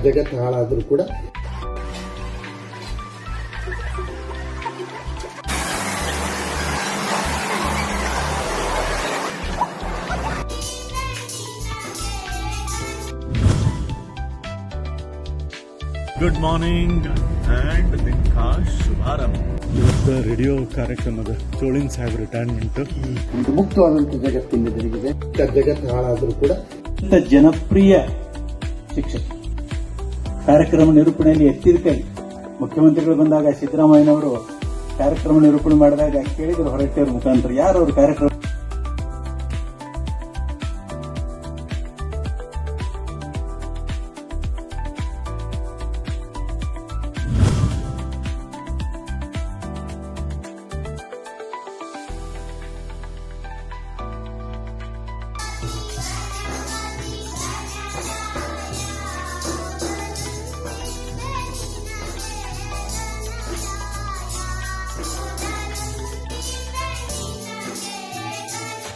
ಜಗತ್ತು ಹಾಳಾದ್ರೂ ಕೂಡ good morning and ದಿನಕ ಶುಭಾರಂಭ. ಇವತ್ತು ರೇಡಿಯೋ ಕಾರ್ಯಕ್ರಮದ ಚೋಳಿನ್ ಸಾಹೇಬ್ ರಿಟೈರ್ಮೆಂಟ್ ಒಂದು ಮುಕ್ತವಾದಂಥ ಜಗತ್ತಿಂದ ಜರುಗಿದೆ. ಜಗತ್ತು ಹಾಳಾದ್ರೂ ಕೂಡ ಜನಪ್ರಿಯ ಶಿಕ್ಷಕ ಕಾರ್ಯಕ್ರಮ ನಿರೂಪಣೆಯಲ್ಲಿ ಎತ್ತಿದ ಕೈ. ಮುಖ್ಯಮಂತ್ರಿಗಳು ಬಂದಾಗ ಸಿದ್ದರಾಮಯ್ಯನವರು ಕಾರ್ಯಕ್ರಮ ನಿರೂಪಣೆ ಮಾಡಿದಾಗ ಕೇಳಿದ್ರು ಹೊರಟ್ಟಿಯವ್ರ ಮುಖಾಂತರ ಯಾರು ಅವರು ಕಾರ್ಯಕ್ರಮ